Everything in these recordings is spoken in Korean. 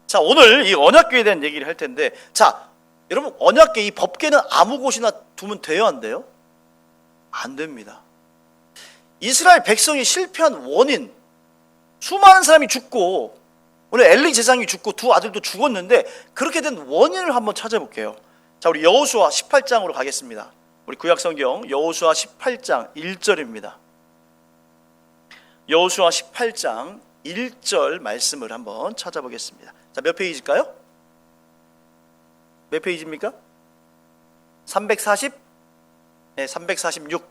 자, 오늘 이 언약궤에 대한 얘기를 할 텐데, 자, 여러분 언약궤 이 법궤는 아무 곳이나 두면 돼요, 안 돼요? 안 됩니다. 이스라엘 백성이 실패한 원인, 수많은 사람이 죽고 오늘 엘리 제사장이 죽고 두 아들도 죽었는데 그렇게 된 원인을 한번 찾아볼게요. 자, 우리 여호수아 18장으로 가겠습니다. 우리 구약성경 여호수아 18장 1절입니다. 여호수아 18장 1절 말씀을 한번 찾아보겠습니다. 자, 몇 페이지일까요? 몇 페이지입니까? 340? 네, 346.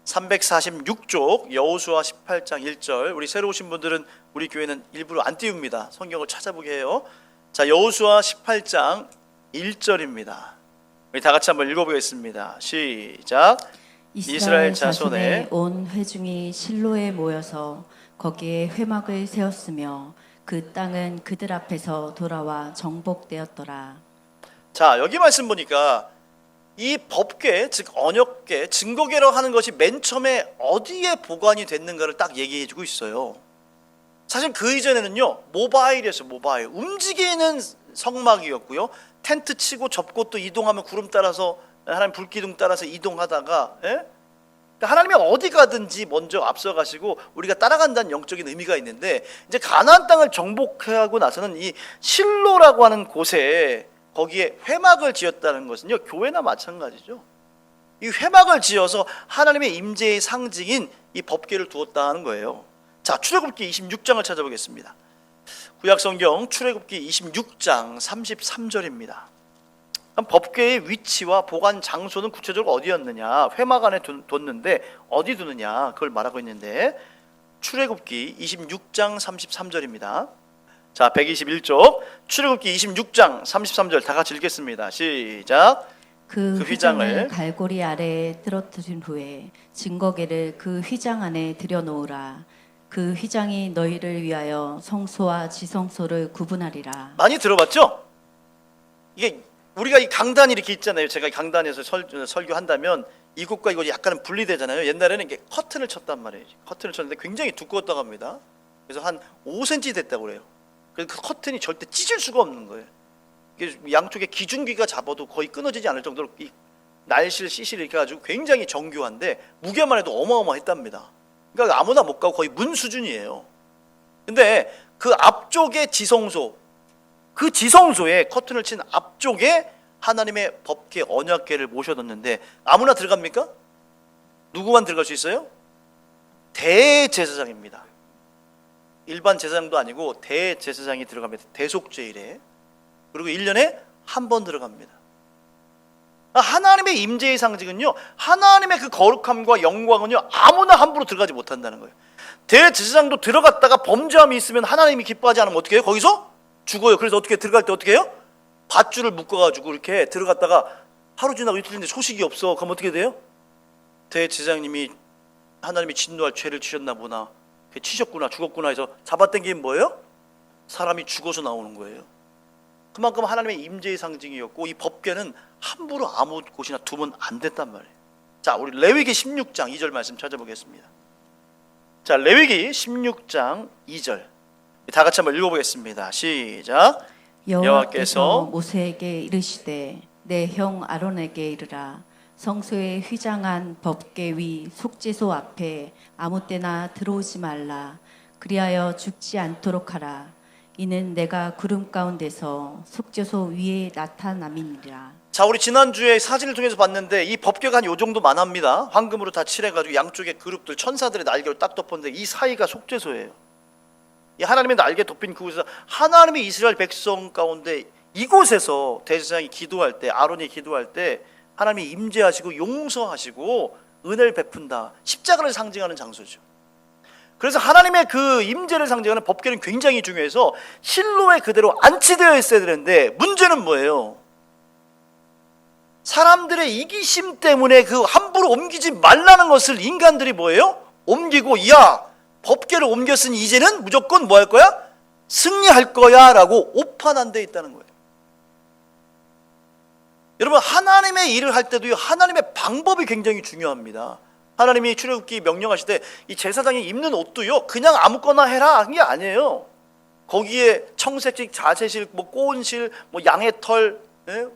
346쪽 여호수아 18장 1절. 우리 새로 오신 분들은 우리 교회는 일부러 안 띄웁니다. 성경을 찾아보게 해요. 자, 여호수아 18장 1절입니다. 우리 다 같이 한번 읽어보겠습니다. 시작. 이스라엘 자손의 온 회중이 실로에 모여서 거기에 회막을 세웠으며 그 땅은 그들 앞에서 돌아와 정복되었더라. 자, 여기 말씀 보니까 이 법궤, 즉 언약궤, 증거궤라고 하는 것이 맨 처음에 어디에 보관이 됐는가를 딱 얘기해 주고 있어요. 사실 그 이전에는요, 모바일이었어요. 모바일. 움직이는 성막이었고요. 텐트 치고 접고 또 이동하면 구름 따라서, 하나님 불기둥 따라서 이동하다가, 그러니까 하나님이 어디 가든지 먼저 앞서 가시고 우리가 따라간다는 영적인 의미가 있는데, 이제 가나안 땅을 정복하고 나서는 이 실로라고 하는 곳에 거기에 회막을 지었다는 것은요, 교회나 마찬가지죠. 이 회막을 지어서 하나님의 임재의 상징인 이 법궤를 두었다는 거예요. 자, 출애굽기 26장을 찾아보겠습니다. 구약성경 출애굽기 26장 33절입니다. 법궤의 위치와 보관 장소는 구체적으로 어디였느냐, 회막 안에 뒀는데 어디 두느냐, 그걸 말하고 있는데, 출애굽기 26장 33절입니다. 자, 121쪽 출애굽기 26장 33절 다 같이 읽겠습니다. 시작. 그 휘장을 갈고리 아래에 떨어뜨린 후에 증거궤를 그 휘장 안에 들여놓으라. 그 휘장이 너희를 위하여 성소와 지성소를 구분하리라. 많이 들어봤죠? 이게 우리가 이 강단이 이렇게 있잖아요. 제가 강단에서 설교한다면 이곳과 이곳이 약간은 분리되잖아요. 옛날에는 이게 커튼을 쳤단 말이에요. 커튼을 쳤는데 굉장히 두꺼웠다고 합니다. 그래서 한 5cm 됐다고 그래요. 그래서 그 커튼이 절대 찢을 수가 없는 거예요. 양쪽에 기중기가 잡아도 거의 끊어지지 않을 정도로 이 날실, 시실 이렇게 해가지고 굉장히 정교한데 무게만 해도 어마어마했답니다. 그러니까 아무나 못 가고 거의 문 수준이에요. 근데 그 앞쪽에 지성소, 그 지성소에 커튼을 친 앞쪽에 하나님의 법궤 언약궤를 모셔뒀는데 아무나 들어갑니까? 누구만 들어갈 수 있어요? 대제사장입니다. 일반 제사장도 아니고 대제사장이 들어갑니다. 대속죄일에. 그리고 1년에 한 번 들어갑니다. 하나님의 임재의 상징은요, 하나님의 그 거룩함과 영광은요, 아무나 함부로 들어가지 못한다는 거예요. 대제사장도 들어갔다가 범죄함이 있으면 하나님이 기뻐하지 않으면 어떻게 해요? 거기서 죽어요. 그래서 어떻게 들어갈 때 어떻게 해요? 밧줄을 묶어가지고 이렇게 들어갔다가 하루 지나고 이틀 지나고 소식이 없어. 그럼 어떻게 돼요? 대제사장님이 하나님이 진노할 죄를 지셨나 보나, 치셨구나, 죽었구나 해서 잡아당기면 뭐예요? 사람이 죽어서 나오는 거예요. 그만큼 하나님의 임재의 상징이었고 이 법궤는 함부로 아무 곳이나 두면 안 됐단 말이에요. 자, 우리 레위기 16장 2절 말씀 찾아보겠습니다. 자, 레위기 16장 2절 다 같이 한번 읽어보겠습니다. 시작. 여호와께서 모세에게 이르시되 내 형 아론에게 이르라. 성소에 휘장한 법궤 위 속죄소 앞에 아무 때나 들어오지 말라. 그리하여 죽지 않도록 하라. 이는 내가 구름 가운데서 속죄소 위에 나타남이니라. 자, 우리 지난주에 사진을 통해서 봤는데 이 법궤가 한 요 정도만 합니다. 황금으로 다 칠해가지고 양쪽에 그룹들 천사들의 날개로 딱 덮었는데 이 사이가 속죄소예요. 이 하나님의 날개 덮인 그곳에서 하나님의 이스라엘 백성 가운데 이곳에서 대제사장이 기도할 때, 아론이 기도할 때 하나님이 임재하시고 용서하시고 은혜를 베푼다. 십자가를 상징하는 장소죠. 그래서 하나님의 그 임재를 상징하는 법궤는 굉장히 중요해서 실로에 그대로 안치되어 있어야 되는데 문제는 뭐예요? 사람들의 이기심 때문에 그 함부로 옮기지 말라는 것을 인간들이 뭐예요? 옮기고, 야, 법궤를 옮겼으니 이제는 무조건 뭐 할 거야? 승리할 거야 라고 오판한 데 있다는 거예요. 여러분, 하나님의 일을 할 때도요, 하나님의 방법이 굉장히 중요합니다. 하나님이 출애굽기 명령하실 때 이 제사장이 입는 옷도요, 그냥 아무거나 해라 한 게 아니에요. 거기에 청색식, 자색실, 뭐 꼬은실, 뭐 양의 털, 예?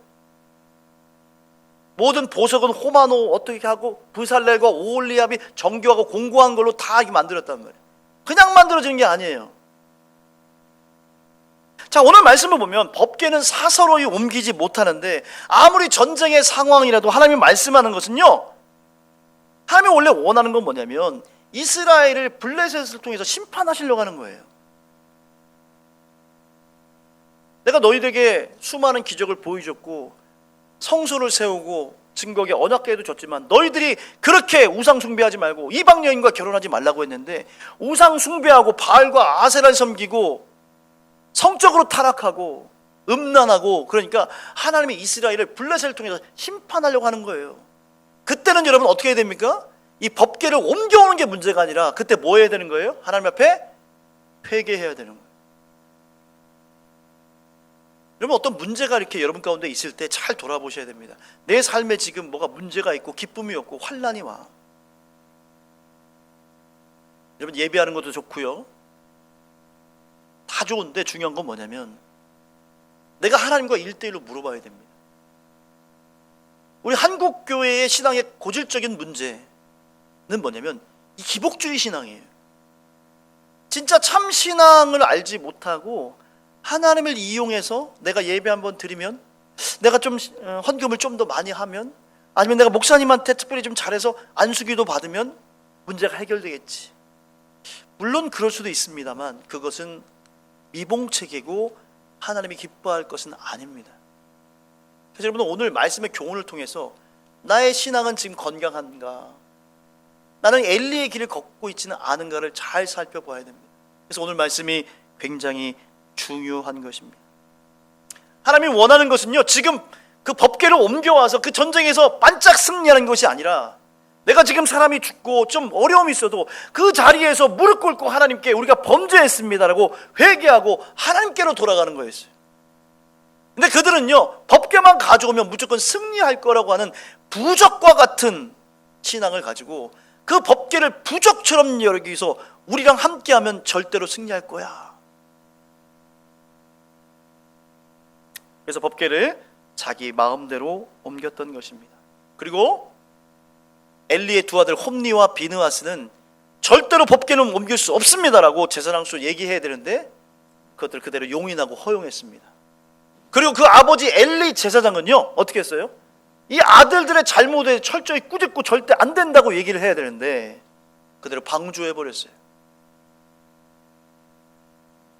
모든 보석은 호마노 어떻게 하고 브살렐과 오홀리압이 정교하고 공고한 걸로 다 만들었단 말이에요. 그냥 만들어지는 게 아니에요. 자, 오늘 말씀을 보면 법궤는 사서로이 옮기지 못하는데 아무리 전쟁의 상황이라도 하나님이 말씀하는 것은요, 하나님이 원래 원하는 건 뭐냐면 이스라엘을 블레셋을 통해서 심판하시려고 하는 거예요. 내가 너희에게 수많은 기적을 보여줬고 성소를 세우고 증거에 언약궤도 줬지만 너희들이 그렇게 우상 숭배하지 말고 이방 여인과 결혼하지 말라고 했는데 우상 숭배하고 바알과 아세라를 섬기고 성적으로 타락하고 음란하고, 그러니까 하나님이 이스라엘을 블레셋을 통해서 심판하려고 하는 거예요. 그때는 여러분 어떻게 해야 됩니까? 이 법궤를 옮겨오는 게 문제가 아니라 그때 뭐 해야 되는 거예요? 하나님 앞에 회개해야 되는 거예요. 여러분 어떤 문제가 이렇게 여러분 가운데 있을 때 잘 돌아보셔야 됩니다. 내 삶에 지금 뭐가 문제가 있고 기쁨이 없고 환난이 와. 여러분 예배하는 것도 좋고요, 다 좋은데 중요한 건 뭐냐면 내가 하나님과 1대1로 물어봐야 됩니다. 우리 한국 교회의 신앙의 고질적인 문제는 뭐냐면 이 기복주의 신앙이에요. 진짜 참 신앙을 알지 못하고 하나님을 이용해서 내가 예배 한번 드리면, 내가 좀 헌금을 좀 더 많이 하면, 아니면 내가 목사님한테 특별히 좀 잘해서 안수기도 받으면 문제가 해결되겠지. 물론 그럴 수도 있습니다만 그것은 미봉책이고 하나님이 기뻐할 것은 아닙니다. 그래서 여러분 오늘 말씀의 교훈을 통해서 나의 신앙은 지금 건강한가, 나는 엘리의 길을 걷고 있지는 않은가를 잘 살펴봐야 됩니다. 그래서 오늘 말씀이 굉장히 중요한 것입니다. 하나님이 원하는 것은요, 지금 그 법궤를 옮겨와서 그 전쟁에서 반짝 승리하는 것이 아니라 내가 지금 사람이 죽고 좀 어려움이 있어도 그 자리에서 무릎 꿇고 하나님께 우리가 범죄했습니다라고 회개하고 하나님께로 돌아가는 거였어요. 근데 그들은요, 법궤만 가져오면 무조건 승리할 거라고 하는 부적과 같은 신앙을 가지고 그 법궤를 부적처럼 여기서 우리랑 함께하면 절대로 승리할 거야. 그래서 법궤를 자기 마음대로 옮겼던 것입니다. 그리고 엘리의 두 아들 홈니와 비느하스는 절대로 법궤는 옮길 수 없습니다라고 제사장수 얘기해야 되는데 그것들 그대로 용인하고 허용했습니다. 그리고 그 아버지 엘리 제사장은요, 어떻게 했어요? 이 아들들의 잘못에 철저히 꾸짖고 절대 안 된다고 얘기를 해야 되는데 그대로 방조해버렸어요.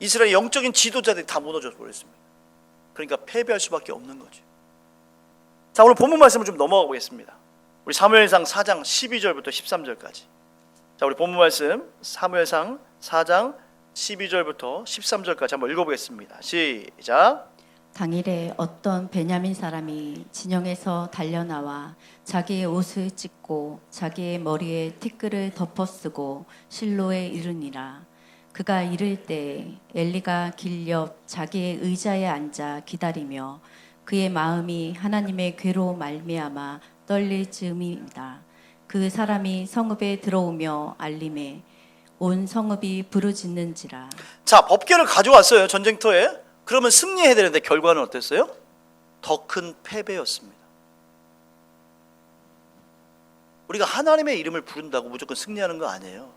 이스라엘 영적인 지도자들이 다 무너져 버렸습니다. 그러니까 패배할 수밖에 없는 거죠. 자, 오늘 본문 말씀을 좀 넘어가 보겠습니다. 우리 사무엘상 4장 12절부터 13절까지. 자, 우리 본문 말씀 사무엘상 4장 12절부터 13절까지 한번 읽어보겠습니다. 시작. 당일에 어떤 베냐민 사람이 진영에서 달려나와 자기의 옷을 찢고 자기의 머리에 티끌을 덮어쓰고 실로에 이르니라. 그가 이를 때 엘리가 길 옆 자기의 의자에 앉아 기다리며 그의 마음이 하나님의 괴로 말미암아 떨릴 즈음이다. 그 사람이 성읍에 들어오며 알림에 온 성읍이 부르짖는지라. 자, 법궤를 가져왔어요, 전쟁터에. 그러면 승리해야 되는데 결과는 어땠어요? 더 큰 패배였습니다. 우리가 하나님의 이름을 부른다고 무조건 승리하는 거 아니에요.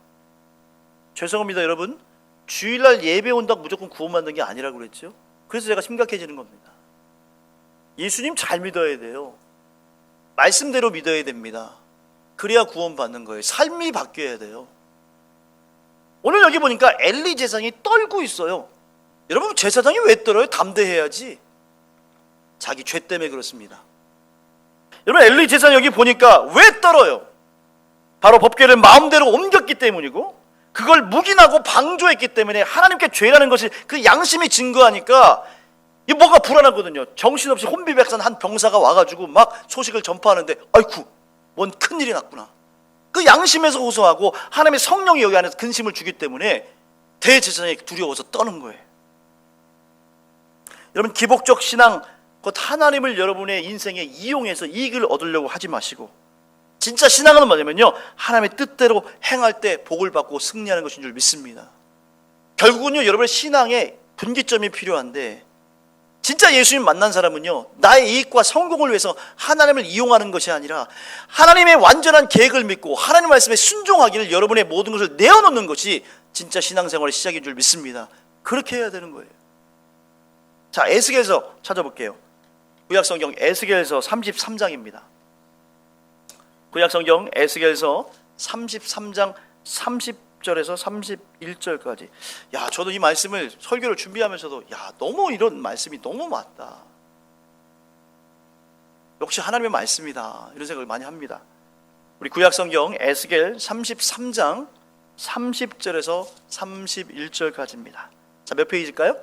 죄송합니다 여러분, 주일날 예배 온다고 무조건 구원받는 게 아니라고 그랬죠. 그래서 제가 심각해지는 겁니다. 예수님 잘 믿어야 돼요. 말씀대로 믿어야 됩니다. 그래야 구원받는 거예요. 삶이 바뀌어야 돼요. 오늘 여기 보니까 엘리 제사장이 떨고 있어요. 여러분 제사장이 왜 떨어요? 담대해야지. 자기 죄 때문에 그렇습니다. 여러분 엘리 제사장 여기 보니까 왜 떨어요? 바로 법궤를 마음대로 옮겼기 때문이고 그걸 묵인하고 방조했기 때문에 하나님께 죄라는 것이 그 양심이 증거하니까 이 뭐가 불안하거든요. 정신없이 혼비백산 한 병사가 와가지고 막 소식을 전파하는데 아이쿠 뭔 큰일이 났구나. 그 양심에서 호소하고 하나님의 성령이 여기 안에서 근심을 주기 때문에 대제사장이 두려워서 떠는 거예요. 여러분 기복적 신앙 곧 하나님을 여러분의 인생에 이용해서 이익을 얻으려고 하지 마시고 진짜 신앙은 뭐냐면요, 하나님의 뜻대로 행할 때 복을 받고 승리하는 것인 줄 믿습니다. 결국은요 여러분의 신앙의 분기점이 필요한데 진짜 예수님 만난 사람은요, 나의 이익과 성공을 위해서 하나님을 이용하는 것이 아니라 하나님의 완전한 계획을 믿고 하나님 말씀에 순종하기를 여러분의 모든 것을 내어놓는 것이 진짜 신앙생활의 시작인 줄 믿습니다. 그렇게 해야 되는 거예요. 자, 에스겔서 찾아볼게요. 구약성경 에스겔서 33장입니다. 구약성경 에스겔서 33장 30절에서 31절까지. 야, 저도 이 말씀을 설교를 준비하면서도 너무 이런 말씀이 너무 맞다. 역시 하나님의 말씀이다. 이런 생각을 많이 합니다. 우리 구약성경 에스겔 33장 30절에서 31절까지입니다. 자, 몇 페이지일까요?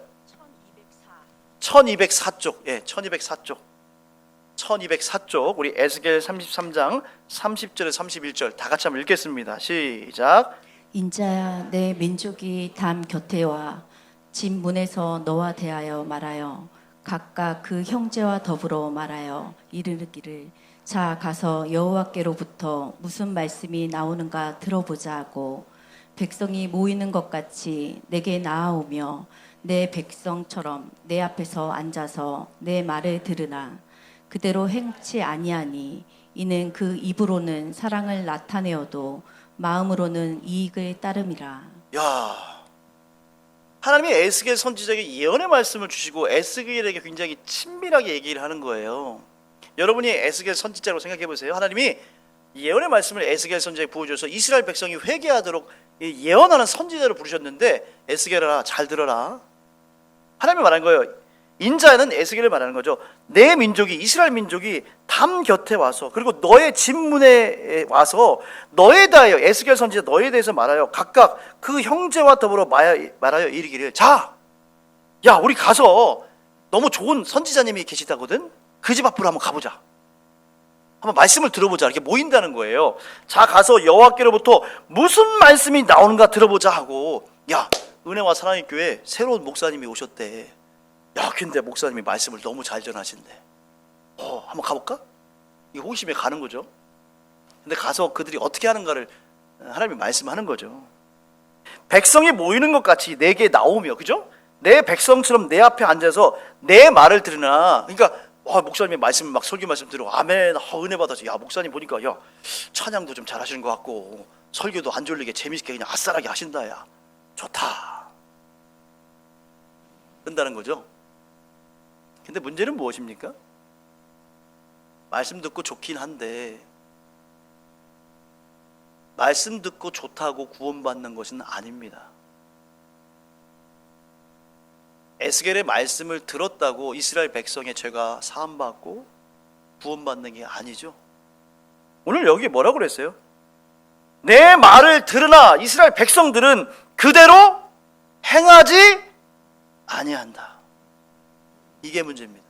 1204쪽. 예, 1204쪽. 1204쪽. 우리 에스겔 33장 30절에서 31절 다 같이 한번 읽겠습니다. 시작. 인자야, 내 민족이 담 곁에 와 집 문에서 너와 대하여 말하여 각각 그 형제와 더불어 말하여 이르기를 자 가서 여호와께로부터 무슨 말씀이 나오는가 들어보자 하고 백성이 모이는 것 같이 내게 나아오며 내 백성처럼 내 앞에서 앉아서 내 말을 들으라. 그대로 행치 아니하니 이는 그 입으로는 사랑을 나타내어도 마음으로는 이익을 따름이라. 야, 하나님이 에스겔 선지자에게 예언의 말씀을 주시고 에스겔에게 굉장히 친밀하게 얘기를 하는 거예요. 여러분이 에스겔 선지자로 생각해 보세요. 하나님이 예언의 말씀을 에스겔 선지자에게 부어줘서 이스라엘 백성이 회개하도록 예언하는 선지자로 부르셨는데, 에스겔아 잘 들어라. 하나님이 말한 거예요. 인자는 에스겔을 말하는 거죠. 내 민족이, 이스라엘 민족이 담 곁에 와서, 그리고 너의 집 문에 와서 너에 대하여, 에스겔 선지자 너에 대해서 말하여 각각 그 형제와 더불어 말하여 이르기를 자, 야 우리 가서, 너무 좋은 선지자님이 계시다거든, 그 집 앞으로 한번 가보자, 한번 말씀을 들어보자, 이렇게 모인다는 거예요. 자 가서 여호와께로부터 무슨 말씀이 나오는가 들어보자 하고, 야 은혜와 사랑의 교회 새로운 목사님이 오셨대. 야, 근데 목사님이 말씀을 너무 잘 전하신대. 한번 가볼까? 이 호기심에 가는 거죠. 근데 가서 그들이 어떻게 하는가를 하나님이 말씀하는 거죠. 백성이 모이는 것 같이 내게 나오며, 그죠? 내 백성처럼 내 앞에 앉아서 내 말을 들으나. 그러니까 목사님의 말씀, 막 설교 말씀 들어 아멘, 은혜 받아서, 야 목사님 보니까 야 찬양도 좀 잘하시는 것 같고 설교도 안 졸리게 재밌게 그냥 아싸라게 하신다. 야 좋다. 뜬다는 거죠. 근데 문제는 무엇입니까? 말씀 듣고 좋긴 한데 말씀 듣고 좋다고 구원받는 것은 아닙니다. 에스겔의 말씀을 들었다고 이스라엘 백성의 죄가 사함받고 구원받는 게 아니죠. 오늘 여기 뭐라고 그랬어요? 내 말을 들으나 이스라엘 백성들은 그대로 행하지 아니한다. 이게 문제입니다.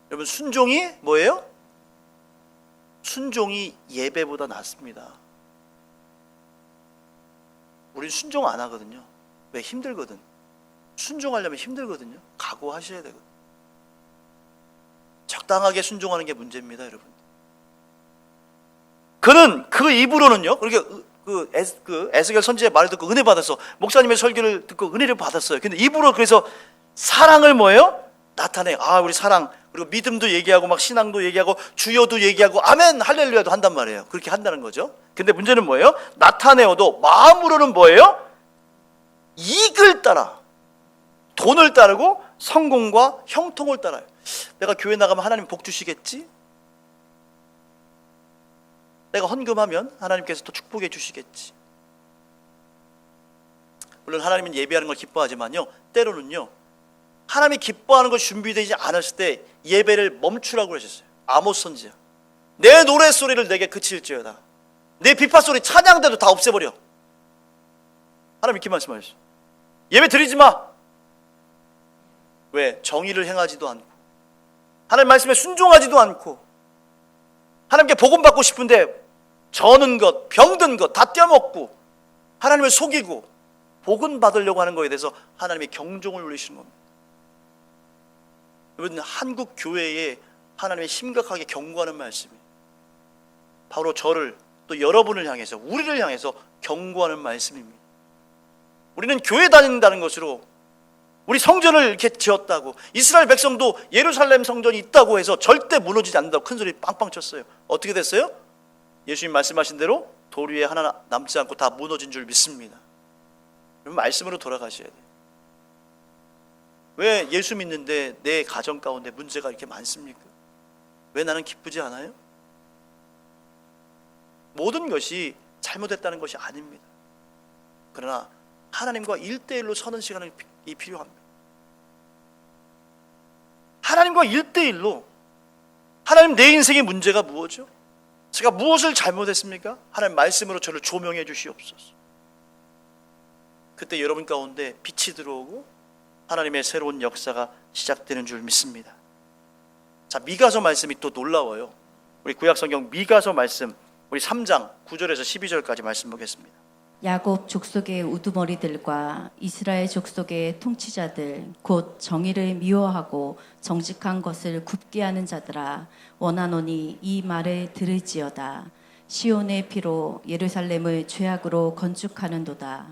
여러분, 순종이 뭐예요? 순종이 예배보다 낫습니다. 우린 순종 안 하거든요. 왜? 힘들거든. 순종하려면 힘들거든요. 각오하셔야 되거든. 적당하게 순종하는 게 문제입니다, 여러분. 그는 그 입으로는요, 그렇게 에스겔 선지자의 말을 듣고 은혜 받았어. 목사님의 설교를 듣고 은혜를 받았어요. 근데 입으로 그래서 사랑을 뭐예요? 나타내. 우리 사랑, 그리고 믿음도 얘기하고 막 신앙도 얘기하고 주여도 얘기하고 아멘 할렐루야도 한단 말이에요. 그렇게 한다는 거죠. 근데 문제는 뭐예요? 나타내어도 마음으로는 뭐예요? 이익을 따라, 돈을 따르고 성공과 형통을 따라요. 내가 교회 나가면 하나님 복 주시겠지? 내가 헌금하면 하나님께서 또 축복해 주시겠지? 물론 하나님은 예배하는 걸 기뻐하지만요, 때로는요 하나님이 기뻐하는 것이 준비되지 않았을 때 예배를 멈추라고 하셨어요. 아모스 선지자, 내 노랫소리를 내게 그칠지어다. 내 비파소리 찬양대도 다 없애버려. 하나님 이렇게 말씀하셨어요. 예배 드리지 마. 왜? 정의를 행하지도 않고 하나님 말씀에 순종하지도 않고 하나님께 복음 받고 싶은데 저는 것, 병든 것 다 떼어먹고 하나님을 속이고 복음 받으려고 하는 것에 대해서 하나님의 경종을 울리시는 겁니다. 여러분, 한국 교회에 하나님의 심각하게 경고하는 말씀이 바로 저를, 또 여러분을 향해서, 우리를 향해서 경고하는 말씀입니다. 우리는 교회 다닌다는 것으로 우리 성전을 이렇게 지었다고, 이스라엘 백성도 예루살렘 성전이 있다고 해서 절대 무너지지 않는다고 큰 소리 빵빵 쳤어요. 어떻게 됐어요? 예수님 말씀하신 대로 돌 위에 하나 남지 않고 다 무너진 줄 믿습니다. 그럼 말씀으로 돌아가셔야 돼요. 왜 예수 믿는데 내 가정 가운데 문제가 이렇게 많습니까? 왜 나는 기쁘지 않아요? 모든 것이 잘못됐다는 것이 아닙니다. 그러나 하나님과 1대1로 서는 시간이 필요합니다. 하나님과 1대1로, 하나님 내 인생의 문제가 무엇이죠? 제가 무엇을 잘못했습니까? 하나님 말씀으로 저를 조명해 주시옵소서. 그때 여러분 가운데 빛이 들어오고 하나님의 새로운 역사가 시작되는 줄 믿습니다. 자, 미가서 말씀이 또 놀라워요. 우리 구약성경 미가서 말씀, 우리 3장 9절에서 12절까지 말씀 보겠습니다. 야곱 족속의 우두머리들과 이스라엘 족속의 통치자들 곧 정의를 미워하고 정직한 것을 굽게 하는 자들아, 원하노니 이 말을 들을지어다. 시온의 피로 예루살렘을 죄악으로 건축하는도다.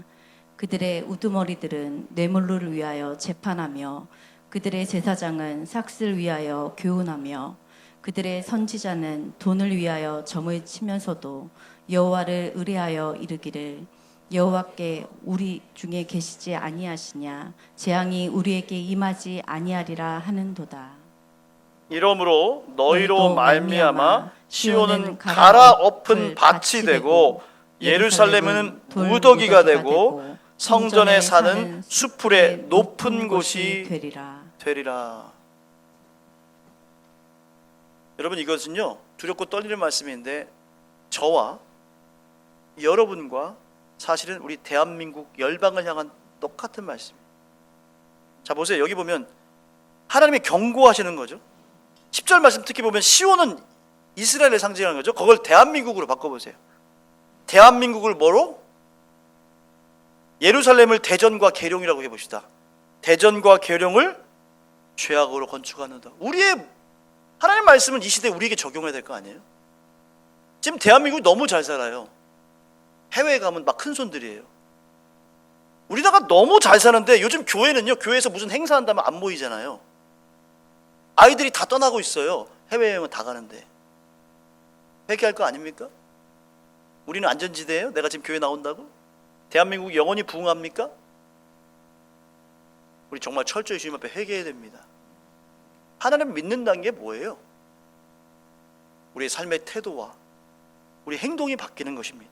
그들의 우두머리들은 뇌물을 위하여 재판하며 그들의 제사장은 삭슬 위하여 교훈하며 그들의 선지자는 돈을 위하여 점을 치면서도 여호와를 의뢰하여 이르기를 여호와께 우리 중에 계시지 아니하시냐, 재앙이 우리에게 임하지 아니하리라 하는도다. 이러므로 너희로 말미암아 시온은 갈아엎은 밭이 되고 예루살렘은 무더기가 되고 성전에 사는 수풀의 높은 곳이 되리라. 여러분, 이것은요 두렵고 떨리는 말씀인데 저와 여러분과 사실은 우리 대한민국 열방을 향한 똑같은 말씀이에요. 자, 보세요. 여기 보면 하나님이 경고하시는 거죠. 10절 말씀 특히 보면 시온은 이스라엘을 상징하는 거죠. 그걸 대한민국으로 바꿔보세요. 대한민국을 뭐로? 예루살렘을 대전과 계룡이라고 해봅시다. 대전과 계룡을 죄악으로 건축하는다. 우리의 하나님 말씀은 이 시대에 우리에게 적용해야 될 거 아니에요? 지금 대한민국이 너무 잘 살아요. 해외에 가면 막 큰 손들이에요. 우리나라가 너무 잘 사는데 요즘 교회는요, 교회에서 무슨 행사한다면 안 모이잖아요. 아이들이 다 떠나고 있어요. 해외여행은 다 가는데. 회개할 거 아닙니까? 우리는 안전지대예요? 내가 지금 교회 나온다고? 대한민국이 영원히 부흥합니까? 우리 정말 철저히 주님 앞에 회개해야 됩니다. 하나님 믿는다는 게 뭐예요? 우리의 삶의 태도와 우리 행동이 바뀌는 것입니다.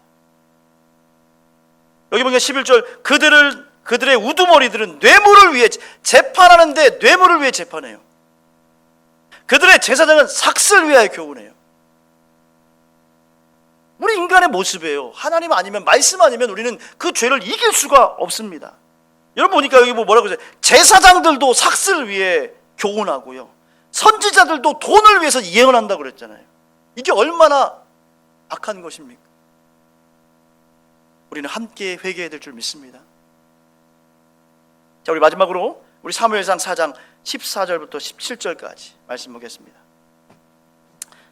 여기 보니까 11절, 그들의 우두머리들은 뇌물을 위해 재판하는데 뇌물을 위해 재판해요. 그들의 제사장은 삭슬 위하여 교훈해요. 우리 인간의 모습이에요. 하나님 아니면, 말씀 아니면 우리는 그 죄를 이길 수가 없습니다. 여러분 보니까 여기 뭐라고 하세요? 제사장들도 삭슬 위해 교훈하고요, 선지자들도 돈을 위해서 예언한다고 그랬잖아요. 이게 얼마나 악한 것입니까? 우리는 함께 회개해야 될 줄 믿습니다. 자, 우리 마지막으로 우리 사무엘상 4장 14절부터 17절까지 말씀 보겠습니다.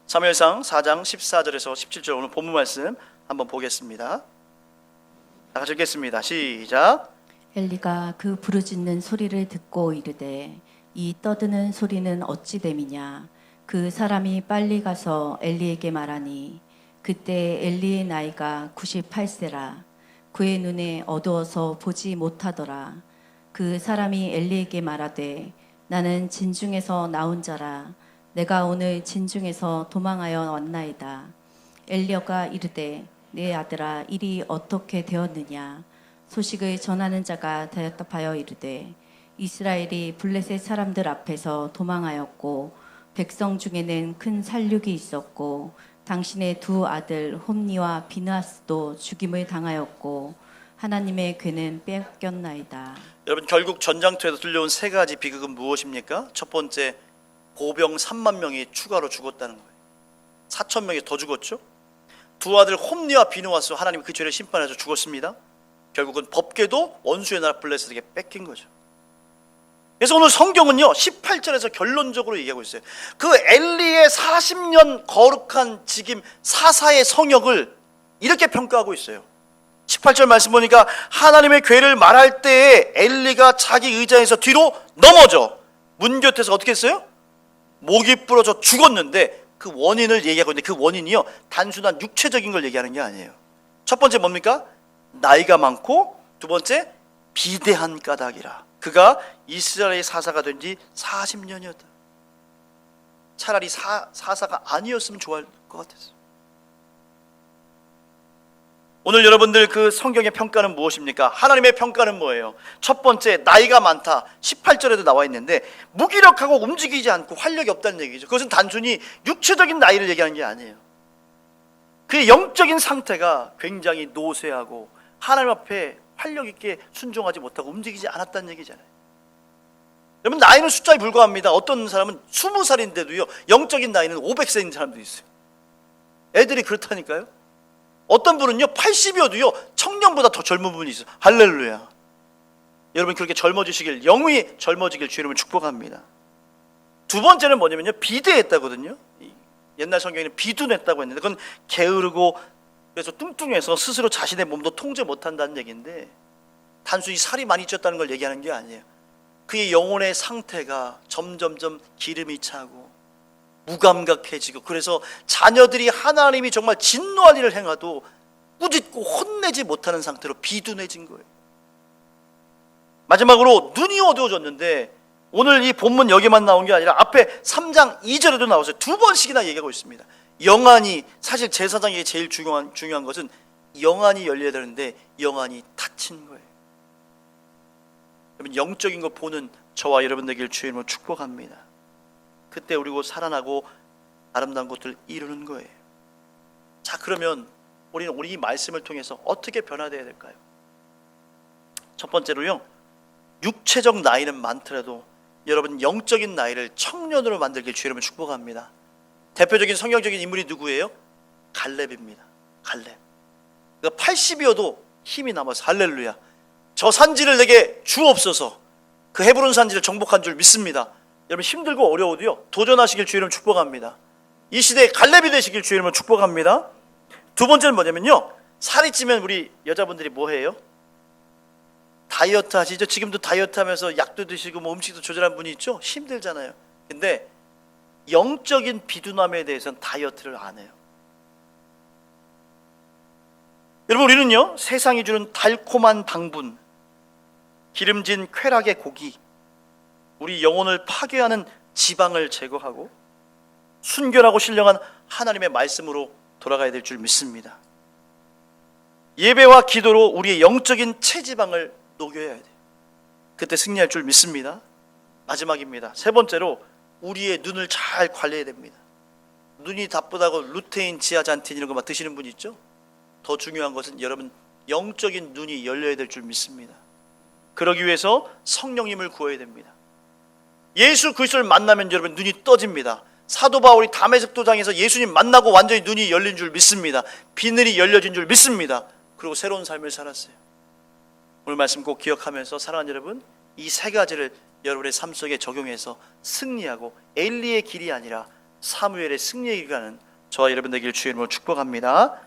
사무엘상 4장 14절에서 17절, 오늘 본문 말씀 한번 보겠습니다. 다 같이 읽겠습니다. 시작. 엘리가 그 부르짖는 소리를 듣고 이르되 이 떠드는 소리는 어찌 됨이냐. 그 사람이 빨리 가서 엘리에게 말하니 그때 엘리의 나이가 98세라. 그의 눈에 어두워서 보지 못하더라. 그 사람이 엘리에게 말하되 나는 진중에서 나온 자라. 내가 오늘 진중에서 도망하여 왔나이다. 엘리야가 이르되 내 아들아, 일이 어떻게 되었느냐. 소식을 전하는 자가 대답하여 이르되 이스라엘이 블레셋 사람들 앞에서 도망하였고 백성 중에는 큰 살육이 있었고 당신의 두 아들 홈니와 비느하스도 죽임을 당하였고 하나님의 괴는 빼앗겼나이다. 여러분, 결국 전장터에서 들려온 세 가지 비극은 무엇입니까? 첫 번째, 보병 3만 명이 추가로 죽었다는 거예요. 4천 명이 더 죽었죠. 두 아들 홈니와 비느하스, 하나님이 그 죄를 심판해서 죽었습니다. 결국은 법궤도 원수의 나라 블레셋에게 뺏긴 거죠. 그래서 오늘 성경은요 18절에서 결론적으로 얘기하고 있어요. 그 엘리의 40년 거룩한 직임 사사의 성역을 이렇게 평가하고 있어요. 18절 말씀 보니까 하나님의 괴를 말할 때에 엘리가 자기 의자에서 뒤로 넘어져 문 곁에서 어떻게 했어요? 목이 부러져 죽었는데 그 원인을 얘기하고 있는데 그 원인이요 단순한 육체적인 걸 얘기하는 게 아니에요. 첫 번째 뭡니까? 나이가 많고, 두 번째 비대한 까닭이라. 그가 이스라엘의 사사가 된 지 40년이었다. 차라리 사사가 아니었으면 좋아할 것 같았어요. 오늘 여러분들 그 성경의 평가는 무엇입니까? 하나님의 평가는 뭐예요? 첫 번째, 나이가 많다. 18절에도 나와 있는데 무기력하고 움직이지 않고 활력이 없다는 얘기죠. 그것은 단순히 육체적인 나이를 얘기하는 게 아니에요. 그의 영적인 상태가 굉장히 노쇠하고 하나님 앞에 활력 있게 순종하지 못하고 움직이지 않았다는 얘기잖아요. 여러분, 나이는 숫자에 불과합니다. 어떤 사람은 20살인데도요 영적인 나이는 500세인 사람도 있어요. 애들이 그렇다니까요. 어떤 분은요 80이어도요 청년보다 더 젊은 분이 있어요. 할렐루야. 여러분, 그렇게 젊어지시길, 영이 젊어지길 주 이름으로 축복합니다. 두 번째는 뭐냐면요, 비대했다거든요. 옛날 성경에는 비둔했다고 했는데 그건 게으르고 그래서 뚱뚱해서 스스로 자신의 몸도 통제 못한다는 얘기인데 단순히 살이 많이 쪘다는 걸 얘기하는 게 아니에요. 그의 영혼의 상태가 점점점 기름이 차고 무감각해지고, 그래서 자녀들이 하나님이 정말 진노할 일을 행해도 꾸짖고 혼내지 못하는 상태로 비둔해진 거예요. 마지막으로 눈이 어두워졌는데, 오늘 이 본문 여기만 나온 게 아니라 앞에 3장 2절에도 나와서 두 번씩이나 얘기하고 있습니다. 영안이, 사실 제사장에게 제일 중요한 것은 영안이 열려야 되는데 영안이 닫힌 거예요. 여러분, 영적인 거 보는 저와 여러분 되길 주의 이름으로 축복합니다. 그때 우리 곧 살아나고 아름다운 것들을 이루는 거예요. 자, 그러면 우리는 이 말씀을 통해서 어떻게 변화되어야 될까요? 첫 번째로요, 육체적 나이는 많더라도 여러분 영적인 나이를 청년으로 만들길 주의 이름으로 축복합니다. 대표적인 성경적인 인물이 누구예요? 갈렙입니다. 갈렙. 80이어도 힘이 남아서 할렐루야. 저 산지를 내게 주옵소서. 그 헤브론 산지를 정복한 줄 믿습니다. 여러분, 힘들고 어려워도요 도전하시길 주의 이름으로 축복합니다. 이 시대에 갈렙이 되시길 주의 이름으로 축복합니다. 두 번째는 뭐냐면요, 살이 찌면 우리 여자분들이 뭐 해요? 다이어트 하시죠? 지금도 다이어트 하면서 약도 드시고 뭐 음식도 조절한 분이 있죠? 힘들잖아요. 근데 영적인 비둔함에 대해서는 다이어트를 안 해요. 여러분, 우리는요 세상이 주는 달콤한 당분, 기름진 쾌락의 고기, 우리 영혼을 파괴하는 지방을 제거하고 순결하고 신령한 하나님의 말씀으로 돌아가야 될 줄 믿습니다. 예배와 기도로 우리의 영적인 체지방을 녹여야 돼요. 그때 승리할 줄 믿습니다. 마지막입니다. 세 번째로 우리의 눈을 잘 관리해야 됩니다. 눈이 나쁘다고 루테인, 지아잔틴 이런 거 막 드시는 분 있죠? 더 중요한 것은 여러분 영적인 눈이 열려야 될 줄 믿습니다. 그러기 위해서 성령님을 구해야 됩니다. 예수 그리스도를 만나면 여러분 눈이 떠집니다. 사도 바울이 다메섹 도장에서 예수님 만나고 완전히 눈이 열린 줄 믿습니다. 비늘이 열려진 줄 믿습니다. 그리고 새로운 삶을 살았어요. 오늘 말씀 꼭 기억하면서 사랑하는 여러분, 이 세 가지를 여러분의 삶 속에 적용해서 승리하고 엘리의 길이 아니라 사무엘의 승리의 길을 가는 저와 여러분 되기를 주의 이름으로 축복합니다.